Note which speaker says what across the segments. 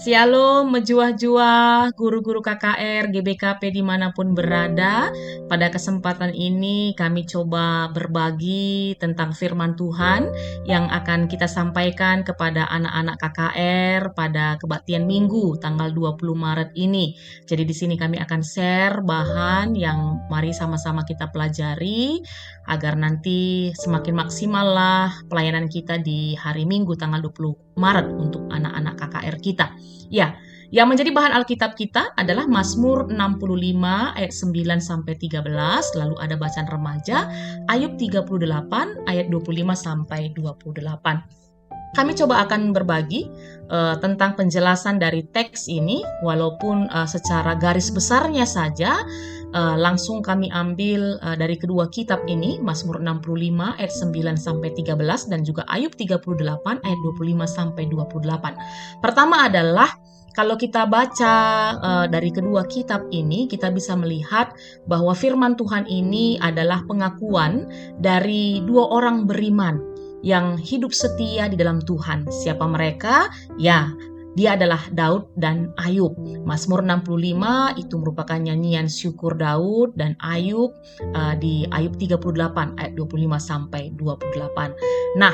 Speaker 1: Shalom, menjuah-juah guru-guru KKR, GBKP dimanapun berada. Pada kesempatan ini kami coba berbagi tentang firman Tuhan yang akan kita sampaikan kepada anak-anak KKR pada kebaktian Minggu tanggal 20 Maret ini. Jadi di sini kami akan share bahan yang mari sama-sama kita pelajari agar nanti semakin maksimal lah pelayanan kita di hari Minggu tanggal 20 Maret untuk anak-anak KKR kita. Ya, yang menjadi bahan Alkitab kita adalah Mazmur 65 ayat 9 sampai 13, lalu ada bacaan remaja Ayub 38 ayat 25 sampai 28. Kami coba akan berbagi tentang penjelasan dari teks ini, walaupun secara garis besarnya saja langsung kami ambil dari kedua kitab ini, Mazmur 65 ayat 9 sampai 13 dan juga Ayub 38 ayat 25 sampai 28. Pertama adalah kalau kita baca dari kedua kitab ini, kita bisa melihat bahwa firman Tuhan ini adalah pengakuan dari dua orang beriman yang hidup setia di dalam Tuhan. Siapa mereka? Ya, dia adalah Daud dan Ayub. Mazmur 65 itu merupakan nyanyian syukur Daud dan Ayub di Ayub 38 ayat 25 sampai 28. Nah,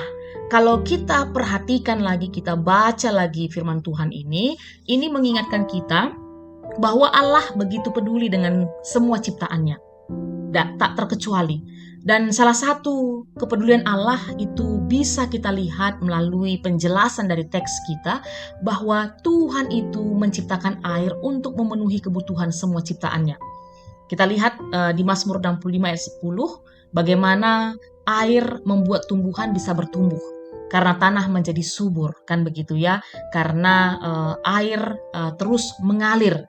Speaker 1: kalau kita perhatikan lagi, kita baca lagi firman Tuhan ini mengingatkan kita bahwa Allah begitu peduli dengan semua ciptaannya, tak terkecuali. Dan salah satu kepedulian Allah itu bisa kita lihat melalui penjelasan dari teks kita bahwa Tuhan itu menciptakan air untuk memenuhi kebutuhan semua ciptaannya. Kita lihat di Mazmur 65 ayat 10 bagaimana air membuat tumbuhan bisa bertumbuh karena tanah menjadi subur, kan begitu ya, karena air terus mengalir,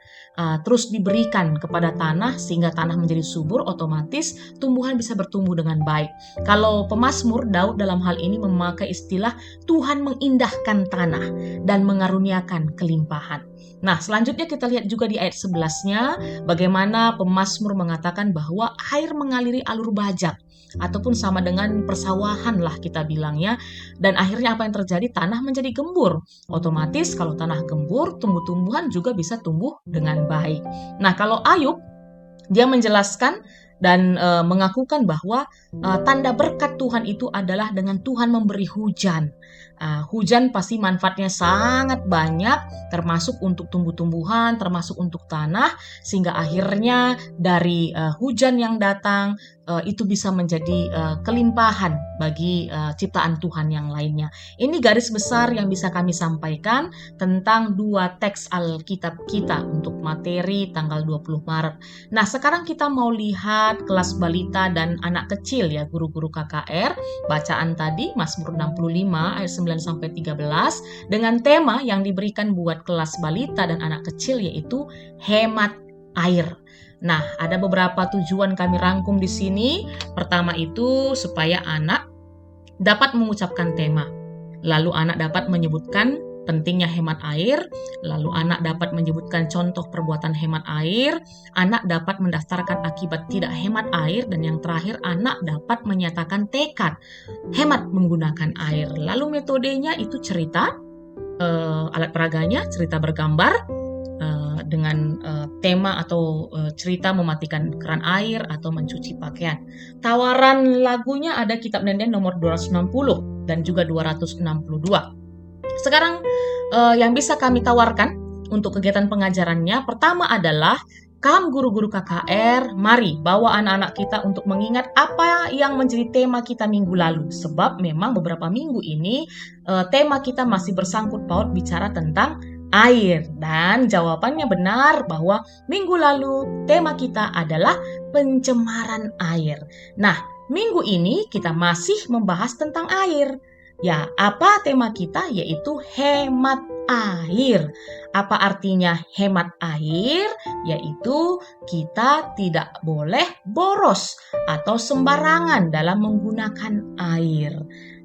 Speaker 1: terus diberikan kepada tanah sehingga tanah menjadi subur, otomatis tumbuhan bisa bertumbuh dengan baik. Kalau pemazmur Daud dalam hal ini memakai istilah Tuhan mengindahkan tanah dan mengaruniakan kelimpahan. Nah, selanjutnya kita lihat juga di ayat 11-nya bagaimana pemazmur mengatakan bahwa air mengaliri alur bajak ataupun sama dengan persawahan lah kita bilangnya, dan akhirnya apa yang terjadi? Tanah menjadi gembur. Otomatis kalau tanah gembur, tumbuh-tumbuhan juga bisa tumbuh dengan baik. Nah, kalau Ayub dia menjelaskan dan mengakukan bahwa tanda berkat Tuhan itu adalah dengan Tuhan memberi hujan. Hujan pasti manfaatnya sangat banyak, termasuk untuk tumbuh-tumbuhan, termasuk untuk tanah, sehingga akhirnya dari hujan yang datang itu bisa menjadi kelimpahan bagi ciptaan Tuhan yang lainnya. Ini garis besar yang bisa kami sampaikan tentang dua teks Alkitab kita untuk materi tanggal 20 Maret. Nah, sekarang kita mau lihat kelas balita dan anak kecil ya, guru-guru KKR. Bacaan tadi Mazmur 65 ayat 9 sampai 13 dengan tema yang diberikan buat kelas balita dan anak kecil yaitu hemat air. Nah, ada beberapa tujuan kami rangkum di sini. Pertama itu supaya anak dapat mengucapkan tema. Lalu anak dapat menyebutkan pentingnya hemat air, lalu anak dapat menyebutkan contoh perbuatan hemat air, anak dapat mendaftarkan akibat tidak hemat air, dan yang terakhir anak dapat menyatakan tekad hemat menggunakan air. Lalu metodenya itu cerita, alat peraganya cerita bergambar, dengan tema atau cerita mematikan keran air atau mencuci pakaian. Tawaran lagunya ada Kitab Nenden nomor 260 dan juga 262. Sekarang yang bisa kami tawarkan untuk kegiatan pengajarannya, pertama adalah kamu guru-guru KKR, mari bawa anak-anak kita untuk mengingat apa yang menjadi tema kita minggu lalu. Sebab memang beberapa minggu ini tema kita masih bersangkut paut bicara tentang air. Dan jawabannya benar bahwa minggu lalu tema kita adalah pencemaran air. Nah, minggu ini kita masih membahas tentang air. Ya, apa tema kita? Yaitu hemat air. Apa artinya hemat air? Yaitu kita tidak boleh boros atau sembarangan dalam menggunakan air.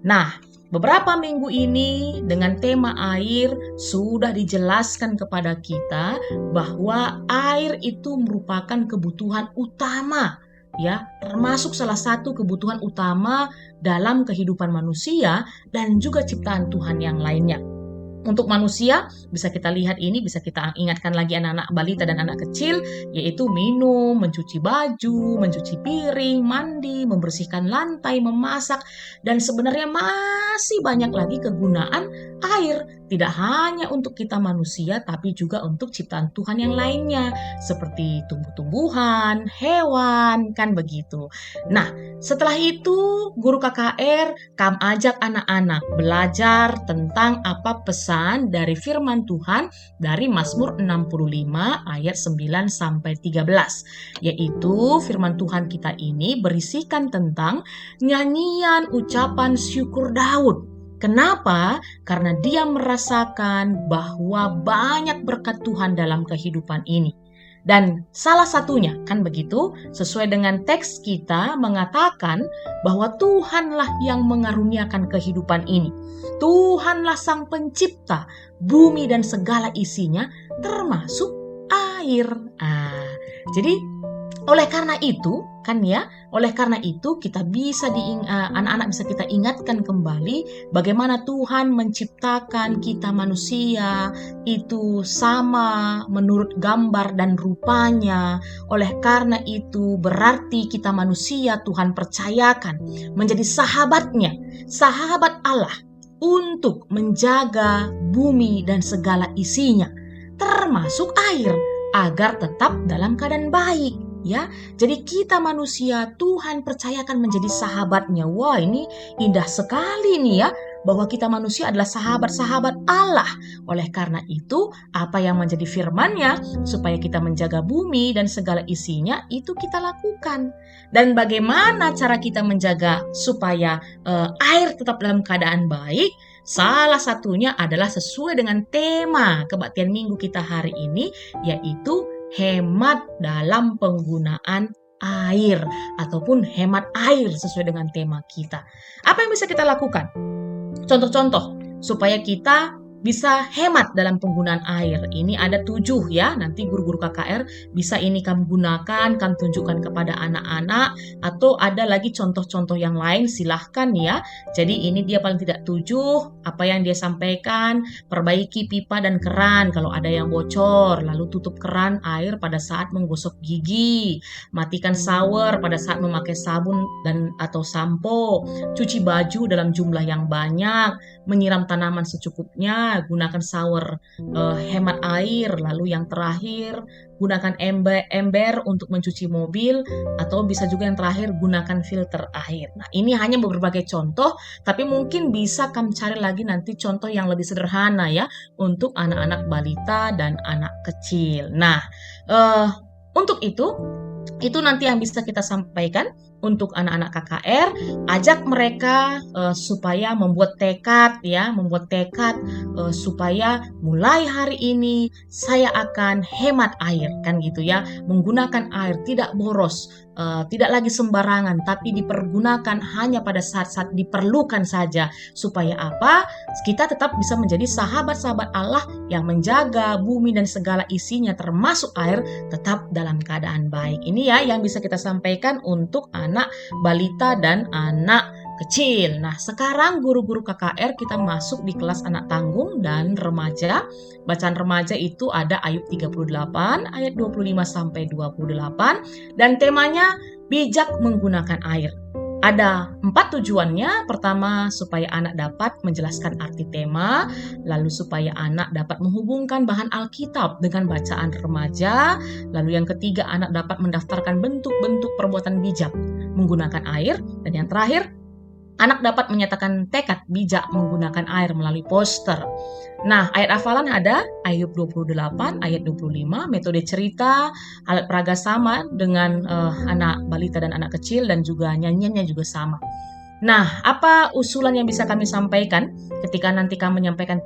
Speaker 1: Nah, beberapa minggu ini dengan tema air sudah dijelaskan kepada kita bahwa air itu merupakan kebutuhan utama, ya, termasuk salah satu kebutuhan utama dalam kehidupan manusia dan juga ciptaan Tuhan yang lainnya. Untuk manusia, bisa kita lihat ini, bisa kita ingatkan lagi anak-anak balita dan anak kecil, yaitu minum, mencuci baju, mencuci piring, mandi, membersihkan lantai, memasak, dan sebenarnya masih banyak lagi kegunaan air. Tidak hanya untuk kita manusia, tapi juga untuk ciptaan Tuhan yang lainnya, seperti tumbuh-tumbuhan, hewan, kan begitu. Nah, setelah itu guru KKR ajak anak-anak belajar tentang apa pesan dari firman Tuhan dari Mazmur 65 ayat 9 sampai 13. Yaitu firman Tuhan kita ini berisikan tentang nyanyian ucapan syukur Daud. Kenapa? Karena dia merasakan bahwa banyak berkat Tuhan dalam kehidupan ini. Dan salah satunya, kan begitu, sesuai dengan teks kita mengatakan bahwa Tuhanlah yang mengaruniakan kehidupan ini. Tuhanlah sang pencipta, bumi dan segala isinya, termasuk air. Jadi oleh karena itu, kita bisa anak-anak bisa kita ingatkan kembali bagaimana Tuhan menciptakan kita manusia itu sama menurut gambar dan rupanya. Oleh karena itu berarti kita manusia Tuhan percayakan menjadi sahabatnya, sahabat Allah untuk menjaga bumi dan segala isinya, termasuk air, agar tetap dalam keadaan baik. Ya, jadi kita manusia Tuhan percayakan menjadi sahabatnya. Wah, ini indah sekali nih ya, bahwa kita manusia adalah sahabat-sahabat Allah. Oleh karena itu, apa yang menjadi firman-Nya supaya kita menjaga bumi dan segala isinya itu kita lakukan. Dan bagaimana cara kita menjaga supaya air tetap dalam keadaan baik? Salah satunya adalah sesuai dengan tema kebaktian minggu kita hari ini, yaitu hemat dalam penggunaan air ataupun hemat air sesuai dengan tema kita. Apa yang bisa kita lakukan? Contoh-contoh supaya kita bisa hemat dalam penggunaan air. Ini ada 7 ya. Nanti guru-guru KKR bisa ini kamu gunakan, kamu tunjukkan kepada anak-anak, atau ada lagi contoh-contoh yang lain, silahkan ya. Jadi ini dia paling tidak 7, apa yang dia sampaikan, perbaiki pipa dan keran kalau ada yang bocor, lalu tutup keran air pada saat menggosok gigi, matikan shower pada saat memakai sabun dan atau sampo, cuci baju dalam jumlah yang banyak, menyiram tanaman secukupnya, gunakan shower hemat air, lalu yang terakhir gunakan ember untuk mencuci mobil, atau bisa juga yang terakhir gunakan filter air. Nah, ini hanya beberapa contoh, tapi mungkin bisa kamu cari lagi nanti contoh yang lebih sederhana ya untuk anak-anak balita dan anak kecil. Nah, untuk itu nanti yang bisa kita sampaikan untuk anak-anak KKR, ajak mereka supaya membuat tekad supaya mulai hari ini saya akan hemat air, kan gitu ya, menggunakan air tidak boros, tidak lagi sembarangan, tapi dipergunakan hanya pada saat-saat diperlukan saja, supaya apa? Kita tetap bisa menjadi sahabat-sahabat Allah yang menjaga bumi dan segala isinya termasuk air tetap dalam keadaan baik. Ini ya yang bisa kita sampaikan untuk anak balita dan anak kecil. Nah, sekarang guru-guru KKR kita masuk di kelas anak tanggung dan remaja. Bacaan remaja itu ada Ayub 38 ayat 25 sampai 28 dan temanya bijak menggunakan air. Ada 4 tujuannya. Pertama, supaya anak dapat menjelaskan arti tema, lalu supaya anak dapat menghubungkan bahan Alkitab dengan bacaan remaja, lalu yang ketiga, anak dapat mendaftarkan bentuk-bentuk perbuatan bijak menggunakan air, dan yang terakhir, anak dapat menyatakan tekad bijak menggunakan air melalui poster. Nah, ayat hafalan ada Ayub 28 ayat 25, metode cerita, alat peraga sama dengan anak balita dan anak kecil, dan juga nyanyiannya juga sama. Nah, apa usulan yang bisa kami sampaikan ketika nanti kami menyampaikan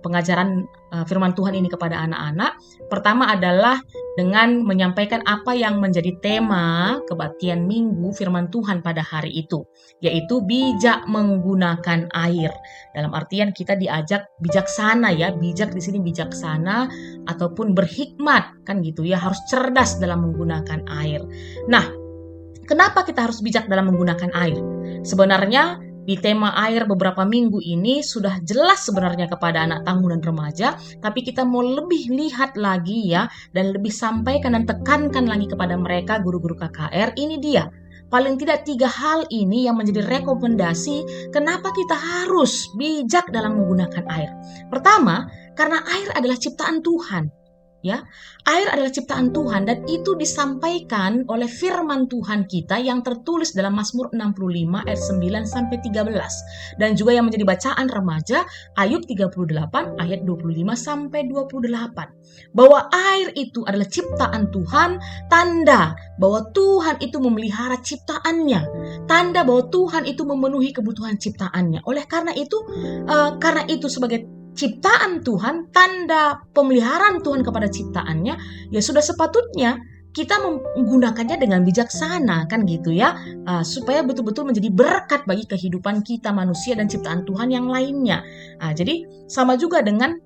Speaker 1: pengajaran firman Tuhan ini kepada anak-anak? Pertama adalah dengan menyampaikan apa yang menjadi tema kebaktian minggu firman Tuhan pada hari itu, yaitu bijak menggunakan air. Dalam artian kita diajak bijaksana ya, bijak di sini bijaksana ataupun berhikmat, kan gitu ya, harus cerdas dalam menggunakan air. Nah, kenapa kita harus bijak dalam menggunakan air? Sebenarnya di tema air beberapa minggu ini sudah jelas sebenarnya kepada anak tangguh dan remaja, tapi kita mau lebih lihat lagi ya, dan lebih sampaikan dan tekankan lagi kepada mereka guru-guru KKR. Ini dia, paling tidak 3 hal ini yang menjadi rekomendasi kenapa kita harus bijak dalam menggunakan air. Pertama, karena air adalah ciptaan Tuhan. Ya, air adalah ciptaan Tuhan dan itu disampaikan oleh firman Tuhan kita yang tertulis dalam Mazmur 65 ayat 9 sampai 13 dan juga yang menjadi bacaan remaja Ayub 38 ayat 25 sampai 28. Bahwa air itu adalah ciptaan Tuhan, tanda bahwa Tuhan itu memelihara ciptaannya, tanda bahwa Tuhan itu memenuhi kebutuhan ciptaannya. Oleh karena itu sebagai ciptaan Tuhan, tanda pemeliharaan Tuhan kepada ciptaannya, ya sudah sepatutnya kita menggunakannya dengan bijaksana, kan gitu ya, supaya betul-betul menjadi berkat bagi kehidupan kita manusia dan ciptaan Tuhan yang lainnya. Jadi sama juga dengan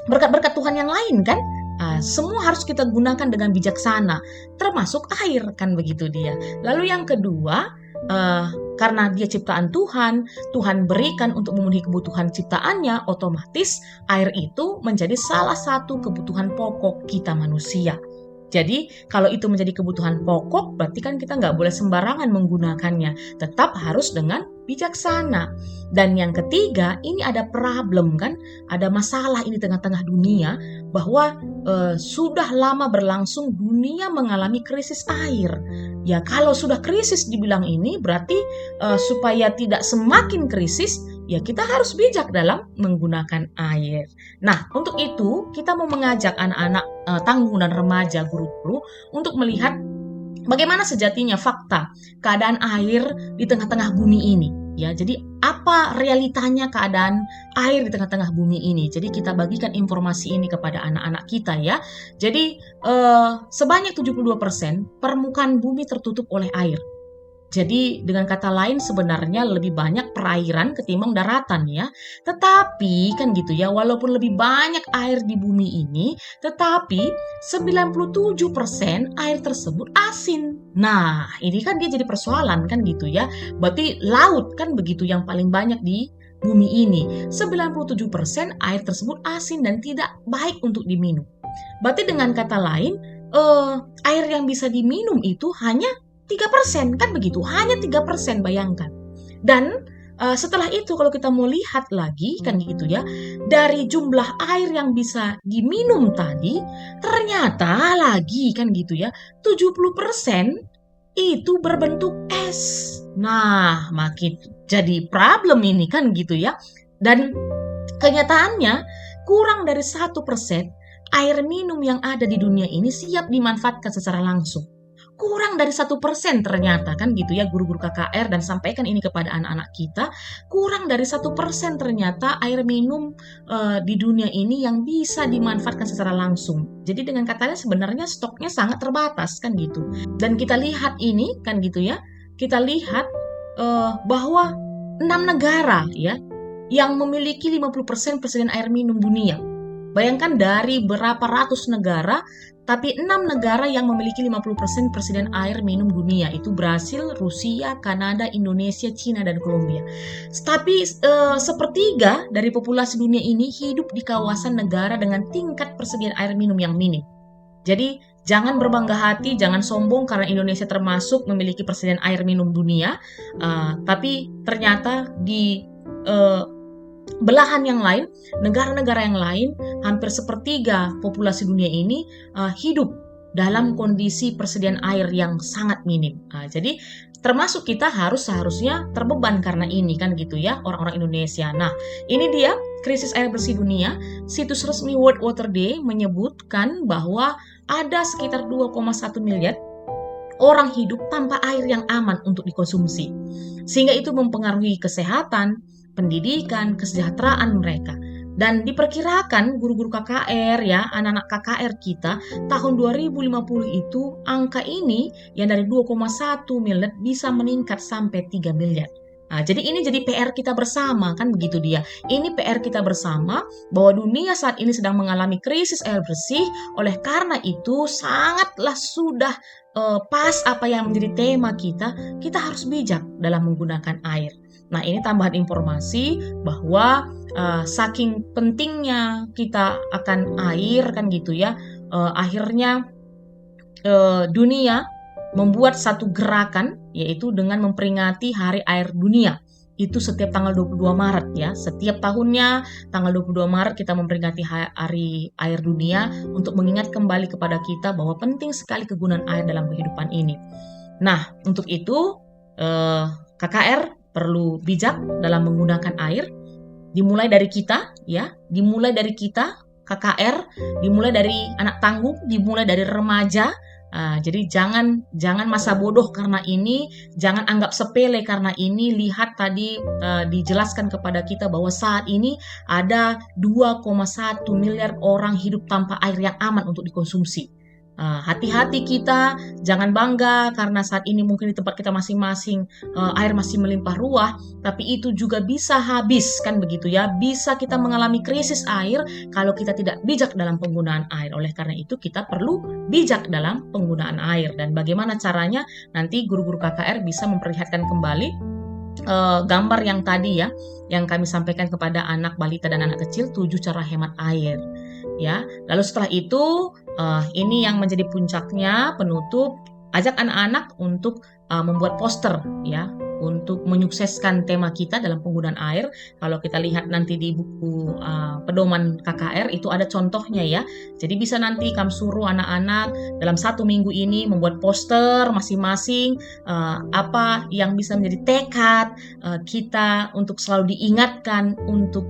Speaker 1: berkat-berkat Tuhan yang lain kan, semua harus kita gunakan dengan bijaksana, termasuk air, kan begitu dia. Lalu yang kedua, karena dia ciptaan Tuhan, Tuhan berikan untuk memenuhi kebutuhan ciptaannya, otomatis air itu menjadi salah satu kebutuhan pokok kita manusia. Jadi kalau itu menjadi kebutuhan pokok, berarti kan kita nggak boleh sembarangan menggunakannya, tetap harus dengan bijaksana. Dan yang ketiga, ini ada problem kan, ada masalah ini tengah-tengah dunia, bahwa sudah lama berlangsung dunia mengalami krisis air. Ya kalau sudah krisis dibilang ini, berarti supaya tidak semakin krisis, ya kita harus bijak dalam menggunakan air. Nah, untuk itu kita mau mengajak anak-anak tangguh dan remaja, guru-guru untuk melihat bagaimana sejatinya fakta keadaan air di tengah-tengah bumi ini. Ya, jadi apa realitanya keadaan air di tengah-tengah bumi ini? Jadi kita bagikan informasi ini kepada anak-anak kita ya. Jadi sebanyak 72% permukaan bumi tertutup oleh air. Jadi dengan kata lain sebenarnya lebih banyak perairan ketimbang daratan ya. Tetapi kan gitu ya, walaupun lebih banyak air di bumi ini, tetapi 97% air tersebut asin. Nah, ini kan dia jadi persoalan kan gitu ya. Berarti laut kan begitu yang paling banyak di bumi ini. 97% air tersebut asin dan tidak baik untuk diminum. Berarti dengan kata lain, air yang bisa diminum itu hanya 3%, kan begitu, hanya 3%, bayangkan. Dan setelah itu kalau kita mau lihat lagi kan gitu ya, dari jumlah air yang bisa diminum tadi, ternyata lagi kan gitu ya, 70% itu berbentuk es. Nah, makin jadi problem ini kan gitu ya. Dan kenyataannya kurang dari 1% air minum yang ada di dunia ini siap dimanfaatkan secara langsung. Kurang dari 1% ternyata kan gitu ya, guru-guru KKR, dan sampaikan ini kepada anak-anak kita, kurang dari 1% ternyata air minum di dunia ini yang bisa dimanfaatkan secara langsung. Jadi dengan katanya sebenarnya stoknya sangat terbatas kan gitu. Dan kita lihat ini kan gitu ya, kita lihat bahwa 6 negara ya yang memiliki 50% persediaan air minum dunia. Bayangkan dari berapa ratus negara, tapi 6 negara yang memiliki 50% persediaan air minum dunia, itu Brasil, Rusia, Kanada, Indonesia, Cina, dan Kolombia. Tapi sepertiga dari populasi dunia ini hidup di kawasan negara dengan tingkat persediaan air minum yang minim. Jadi jangan berbangga hati, jangan sombong karena Indonesia termasuk memiliki persediaan air minum dunia, tapi ternyata di belahan yang lain, negara-negara yang lain, hampir sepertiga populasi dunia ini hidup dalam kondisi persediaan air yang sangat minim. Jadi termasuk kita seharusnya terbeban karena ini kan gitu ya, orang-orang Indonesia. Nah, ini dia krisis air bersih dunia. Situs resmi World Water Day menyebutkan bahwa ada sekitar 2,1 miliar orang hidup tanpa air yang aman untuk dikonsumsi. Sehingga itu mempengaruhi kesehatan, pendidikan, kesejahteraan mereka. Dan diperkirakan guru-guru KKR ya, anak-anak KKR kita tahun 2050 itu angka ini yang dari 2,1 miliar bisa meningkat sampai 3 miliar. Jadi ini jadi PR kita bersama kan begitu dia. Ini PR kita bersama bahwa dunia saat ini sedang mengalami krisis air bersih. Oleh karena itu sangatlah sudah pas apa yang menjadi tema kita harus bijak dalam menggunakan air. Nah, ini tambahan informasi bahwa saking pentingnya kita akan air kan gitu ya, akhirnya dunia membuat satu gerakan yaitu dengan memperingati Hari Air Dunia. Itu setiap tanggal 22 Maret ya. Setiap tahunnya tanggal 22 Maret kita memperingati Hari Air Dunia untuk mengingat kembali kepada kita bahwa penting sekali kegunaan air dalam kehidupan ini. Nah, untuk itu KKR perlu bijak dalam menggunakan air. Dimulai dari kita ya, dimulai dari kita KKR, dimulai dari anak tanggung, dimulai dari remaja. Jadi jangan masa bodoh karena ini, jangan anggap sepele karena ini. Lihat tadi dijelaskan kepada kita bahwa saat ini ada 2,1 miliar orang hidup tanpa air yang aman untuk dikonsumsi. Hati-hati kita, jangan bangga karena saat ini mungkin di tempat kita masing-masing air masih melimpah ruah, tapi itu juga bisa habis kan begitu ya. Bisa kita mengalami krisis air kalau kita tidak bijak dalam penggunaan air. Oleh karena itu kita perlu bijak dalam penggunaan air. Dan bagaimana caranya? Nanti guru-guru KKR bisa memperlihatkan kembali gambar yang tadi ya, yang kami sampaikan kepada anak balita dan anak kecil, 7 cara hemat air. Ya, lalu setelah itu ini yang menjadi puncaknya, penutup, ajak anak-anak untuk membuat poster ya, untuk menyukseskan tema kita dalam penggunaan air. Kalau kita lihat nanti di buku pedoman KKR itu ada contohnya ya. Jadi bisa nanti kami suruh anak-anak dalam 1 minggu ini membuat poster masing-masing, apa yang bisa menjadi tekad kita untuk selalu diingatkan untuk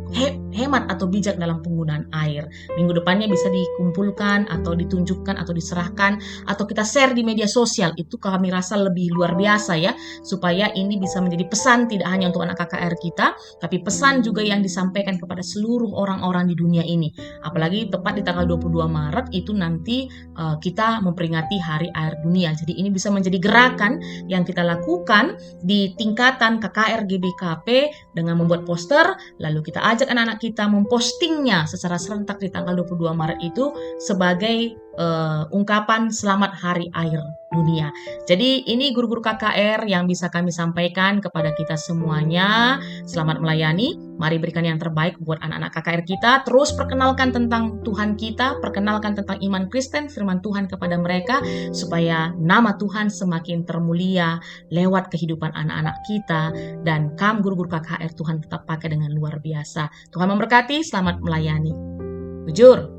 Speaker 1: hemat atau bijak dalam penggunaan air. Minggu depannya bisa dikumpulkan atau ditunjukkan atau diserahkan atau kita share di media sosial. Itu kami rasa lebih luar biasa ya, supaya ini bisa menjadi pesan tidak hanya untuk anak KKR kita, tapi pesan juga yang disampaikan kepada seluruh orang-orang di dunia ini. Apalagi tepat di tanggal 22 Maret itu nanti kita memperingati Hari Air Dunia. Jadi ini bisa menjadi gerakan yang kita lakukan di tingkatan KKR GBKP dengan membuat poster, lalu kita ajak anak-anak kita mempostingnya secara serentak di tanggal 22 Maret itu sebagai ungkapan selamat Hari Air Dunia. Jadi ini guru-guru KKR yang bisa kami sampaikan kepada kita semuanya. Selamat melayani, mari berikan yang terbaik buat anak-anak KKR kita. Terus perkenalkan tentang Tuhan kita, perkenalkan tentang iman Kristen, firman Tuhan kepada mereka, supaya nama Tuhan semakin termulia lewat kehidupan anak-anak kita. Dan kami guru-guru KKR Tuhan tetap pakai dengan luar biasa. Tuhan memberkati, selamat melayani. Jujur.